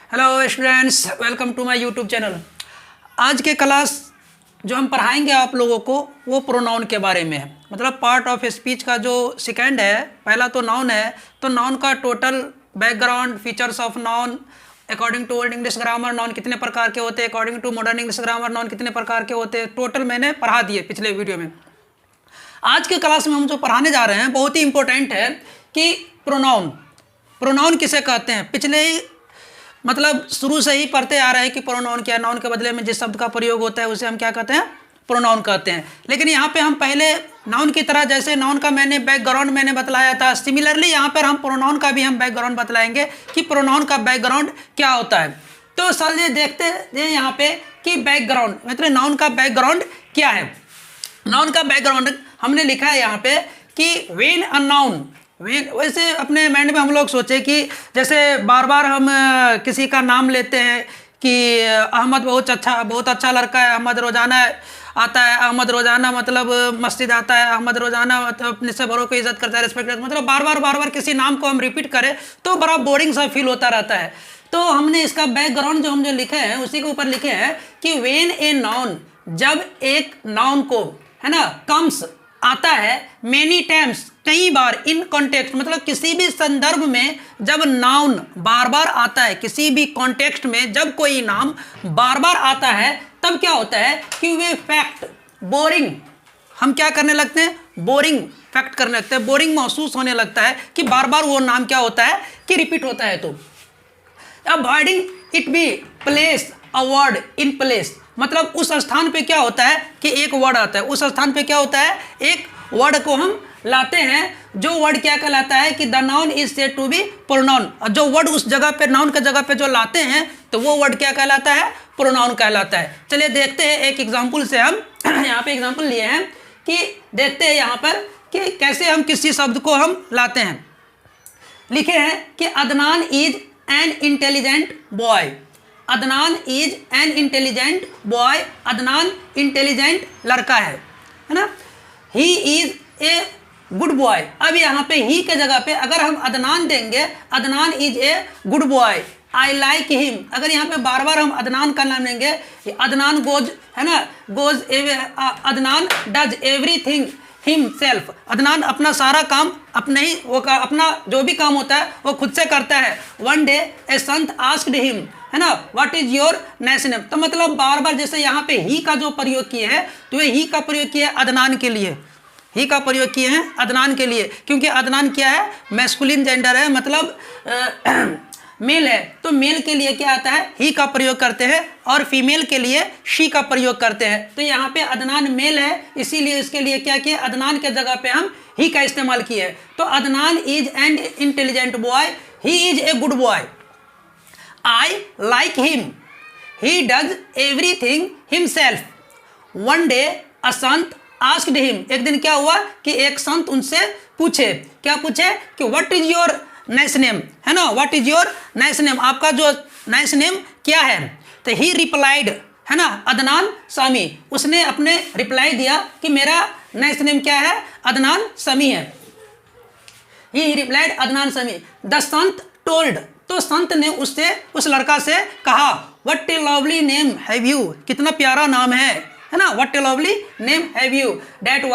Hello students, welcome to my YouTube channel. आज के class जो हम पढ़ाएंगे आप लोगों को वो प्रोनाउन के बारे में है। मतलब पार्ट ऑफ स्पीच का जो सेकंड है, पहला तो नाउन है, तो नाउन का total background, features of noun according to old English grammar, noun कितने प्रकार के होते हैं, according to modern English grammar noun कितने प्रकार के होते हैं, टोटल मैंने पढ़ा दिए पिछले वीडियो में। आज के क्लास में हम जो पढ़ाने जा रहे हैं बहुत ही इंपॉर्टेंट है कि प्रोनाउन किसे कहते हैं। पिछले ही मतलब शुरू से ही पढ़ते आ रहे हैं कि प्रोनाउन क्या है, नाउन के बदले में जिस शब्द का प्रयोग होता है उसे हम क्या कहते हैं, प्रोनाउन कहते हैं। लेकिन यहाँ पे हम पहले नाउन की तरह जैसे नाउन का मैंने बैकग्राउंड मैंने बतलाया था, सिमिलरली यहाँ पर हम प्रोनाउन का भी हम बैकग्राउंड बतलाएंगे कि प्रोनाउन का बैकग्राउंड क्या होता है। तो चलिए देखते हैं यहाँ पे कि बैकग्राउंड मतलब नाउन का बैकग्राउंड क्या है। नाउन का बैकग्राउंड हमने लिखा है यहाँ पे कि व्हेन अ नाउन, वैसे अपने माइंड में हम लोग सोचे कि जैसे बार बार हम किसी का नाम लेते हैं कि अहमद बहुत अच्छा लड़का है, अहमद रोज़ाना आता है, अहमद रोज़ाना मतलब मस्जिद आता है, अहमद रोज़ाना मतलब अपने से बड़ों को इज्जत करता है, रिस्पेक्ट करता है। मतलब बार बार किसी नाम को हम रिपीट करें तो बड़ा बोरिंग सा फील होता रहता है। तो हमने इसका बैकग्राउंड जो हम जो लिखे हैं उसी के ऊपर लिखे हैं कि व्हेन ए नाउन, जब एक नाउन को है ना कम्स आता है, मेनी टाइम्स कई बार, इन कॉन्टेक्स्ट मतलब किसी भी संदर्भ में जब नाउन बार बार आता है, किसी भी कॉन्टेक्स्ट में जब कोई नाम बार बार आता है तब क्या होता है कि वे फैक्ट बोरिंग, हम क्या करने लगते हैं, बोरिंग फैक्ट करने लगते हैं, बोरिंग महसूस होने लगता है कि बार बार वो नाम क्या होता है कि रिपीट होता है। तो avoiding it be place a word in place, मतलब उस स्थान पे क्या होता है कि एक वर्ड आता है, उस स्थान पे क्या होता है एक वर्ड को हम लाते हैं, जो वर्ड क्या कहलाता है कि the noun is said to be pronoun. और जो वर्ड उस जगह पे नाउन के जगह पे जो लाते हैं तो वो वर्ड क्या कहलाता है, प्रोनाउन कहलाता है। चलिए देखते हैं एक एग्जांपल से, हम यहाँ पे एग्जांपल लिए हैं कि देखते हैं यहाँ पर कि कैसे हम किसी शब्द को हम लाते हैं। लिखे हैं कि Adnan is an intelligent boy, Adnan is an intelligent boy, Adnan intelligent लड़का है ना। ही इज ए गुड बॉय, अब यहाँ पे ही के जगह पे अगर हम अदनान देंगे, Adnan is a good boy, I like him, अगर यहाँ पे बार बार हम अदनान का नाम लेंगे, अदनान गोज है ना, goes Adnan does everything himself, Adnan अपना सारा काम अपने ही वो अपना जो भी काम होता है वो खुद से करता है। वन डे ए संत आस्क्ड हिम, है ना, what is your nice name, तो मतलब बार बार जैसे यहाँ पे ही का जो प्रयोग किए हैं तो ये ही का प्रयोग किया है अदनान के लिए, ही का प्रयोग किए हैं अदनान के लिए, क्योंकि अदनान क्या है, मैस्कुलिन जेंडर है, मतलब मेल है, तो मेल के लिए क्या आता है ही का प्रयोग करते हैं और फीमेल के लिए शी का प्रयोग करते हैं। तो यहाँ पे अदनान मेल है, इसीलिए इसके लिए क्या किया, अदनान के जगह पे हम ही का इस्तेमाल किए। तो Adnan is an intelligent boy, he is a good boy, I like him, he does everything himself, one day a sant asked him, एक दिन क्या हुआ कि एक संत उनसे पूछे, क्या पूछे कि what is your nice name, है ना, what is your nice name, आपका जो नाइस नेम क्या है। तो ही रिप्लाइड, है ना, अदनान सामी, उसने अपने रिप्लाई दिया कि मेरा नाइस नेम क्या है, अदनान समी है। ही रिप्लाइड अदनान समी, द संत टोल्ड, तो संत ने उससे उस लड़का से कहा, what A lovely name have you, कितना प्यारा नाम है ना, what A lovely name have you, that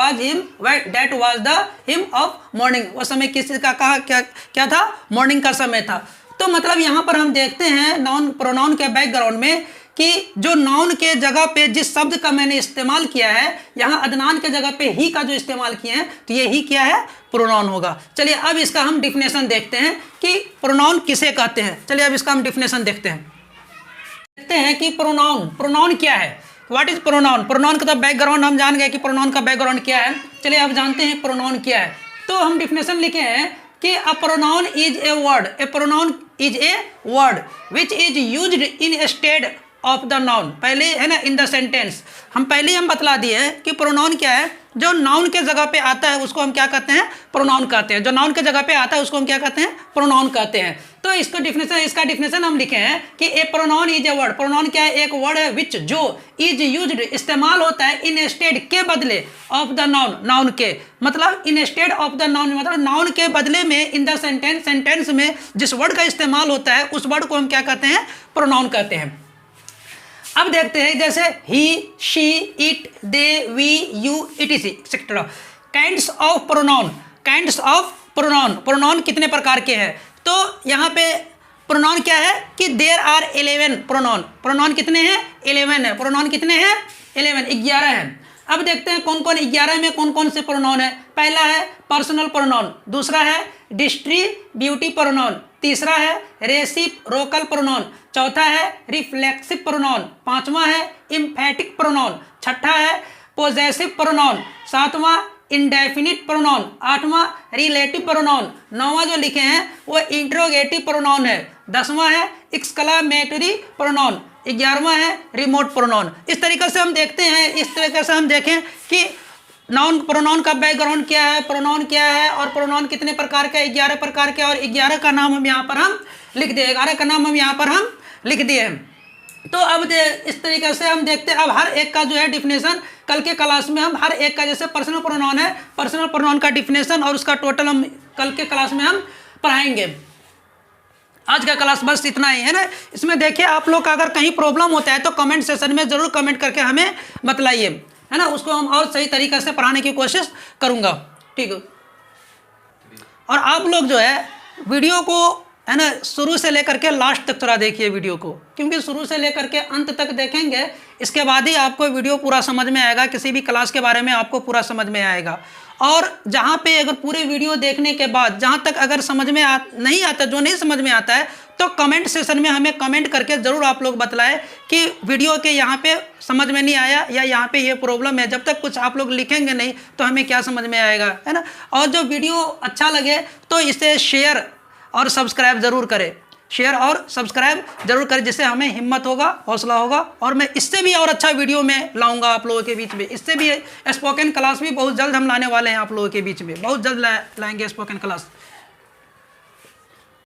was the him of morning, वो समय किसी का कहा क्या था, मॉर्निंग का समय था। तो मतलब यहाँ पर हम देखते हैं नाउन प्रोनाउन के बैकग्राउंड में कि जो नाउन के जगह पे जिस शब्द का मैंने इस्तेमाल किया है, यहाँ अदनान के जगह पे ही का जो इस्तेमाल किए हैं तो ये ही क्या है, प्रोनाउन होगा। चलिए अब इसका हम डिफिनेशन देखते हैं कि प्रोनाउन किसे कहते हैं। चलिए अब इसका हम डिफिनेशन देखते हैं कि प्रोनाउन क्या है, व्हाट इज प्रोनाउन। प्रोनाउन का तो बैकग्राउंड हम जान गए कि प्रोनाउन का बैकग्राउंड क्या है। चलिए अब जानते हैं प्रोनाउन क्या है। तो हम डिफिनेशन लिखे हैं कि a pronoun is a word, a pronoun is a word which is used instead of the noun, पहले है ना इन द सेंटेंस, हम पहले हम बतला दिए हैं कि प्रोनाउन क्या है, जो नाउन के जगह पे आता है उसको हम क्या कहते हैं, प्रोनाउन कहते हैं, जो नाउन के जगह पे आता है उसको हम क्या कहते हैं, प्रोनाउन कहते हैं। तो इसका डिफिनेशन हम लिखे हैं कि a pronoun is a word, pronoun क्या है, एक वर्ड है विच जो इज यूज्ड इस्तेमाल होता है इन स्टेड के बदले ऑफ द नाउन, नाउन के मतलब इन स्टेड ऑफ द नाउन मतलब नाउन के बदले में इन द सेंटेंस में जिस वर्ड का इस्तेमाल होता है उस वर्ड को हम क्या कहते हैं, प्रोनाउन कहते हैं। अब देखते हैं जैसे he, she, it, they, we, you, ETC etcetera. Kinds of pronoun, kinds of pronoun, pronoun कितने प्रकार के हैं? तो यहाँ पे प्रोनाउन क्या है कि देयर आर 11 प्रोनाउन, प्रोनाउन कितने हैं? 11 है। प्रोनाउन कितने हैं? 11 है। अब देखते हैं कौन कौन 11 में कौन कौन से प्रोनाउन है। पहला है पर्सनल प्रोनाउन, दूसरा है डिस्ट्रीब्यूटिव प्रोनाउन, तीसरा है रेसिप्रोकल प्रोनाउन, चौथा है रिफ्लेक्सिव प्रोनाउन, पांचवा है एम्फैटिक प्रोनाउन, छठा है पोजेसिव प्रोनाउन, सातवां इंडेफिनिट प्रोनाउन, आठवां रिलेटिव प्रोनाउन, नौवां जो लिखे हैं वो इंट्रोगेटिव प्रोनाउन है, 10वां है एक्सक्लामेटरी प्रोनाउन, 11वां है रिमोट प्रोनाउन। इस तरीके से हम देखते हैं, इस तरीके से हम देखें कि नाउन प्रोनाउन का बैकग्राउंड क्या है, प्रोनाउन क्या है और प्रोनाउन कितने प्रकार के, 11 प्रकार के, और 11 का नाम हम यहाँ पर हम लिख दिए, 11 का नाम हम यहाँ पर हम लिख दिए हैं। तो अब इस तरीके से हम देखते हैं, अब हर एक का जो है डिफिनेशन कल के क्लास में हम हर एक का, जैसे पर्सनल प्रोनाउन है, पर्सनल प्रोनाउन का डिफिनेशन और उसका टोटल हम कल के क्लास में हम पढ़ाएंगे। आज का क्लास बस इतना ही है ना। इसमें देखिए आप लोग का अगर कहीं प्रॉब्लम होता है तो कमेंट सेशन में ज़रूर कमेंट करके हमें बतलाइए, है ना, उसको हम और सही तरीके से पढ़ाने की कोशिश करूँगा, ठीक है। और आप लोग जो है वीडियो को, है ना, शुरू से लेकर के लास्ट तक थोड़ा देखिए वीडियो को, क्योंकि शुरू से लेकर के अंत तक देखेंगे, इसके बाद ही आपको वीडियो पूरा समझ में आएगा, किसी भी क्लास के बारे में आपको पूरा समझ में आएगा। और जहाँ पे अगर पूरे वीडियो देखने के बाद जहाँ तक अगर समझ में नहीं आता, जो नहीं समझ में आता है, तो कमेंट सेशन में हमें कमेंट करके ज़रूर आप लोग बतलाएं कि वीडियो के यहाँ पे समझ में नहीं आया या यहाँ पे ये प्रॉब्लम है। जब तक कुछ आप लोग लिखेंगे नहीं तो हमें क्या समझ में आएगा, है ना। और जो वीडियो अच्छा लगे तो इसे शेयर और सब्सक्राइब ज़रूर करें, शेयर और सब्सक्राइब जरूर करें, जिससे हमें हिम्मत होगा, हौसला होगा, और मैं इससे भी और अच्छा वीडियो में लाऊंगा आप लोगों के बीच में। इससे भी स्पोकन क्लास भी बहुत जल्द हम लाने वाले हैं आप लोगों के बीच में, बहुत जल्द लाएंगे स्पोकन क्लास।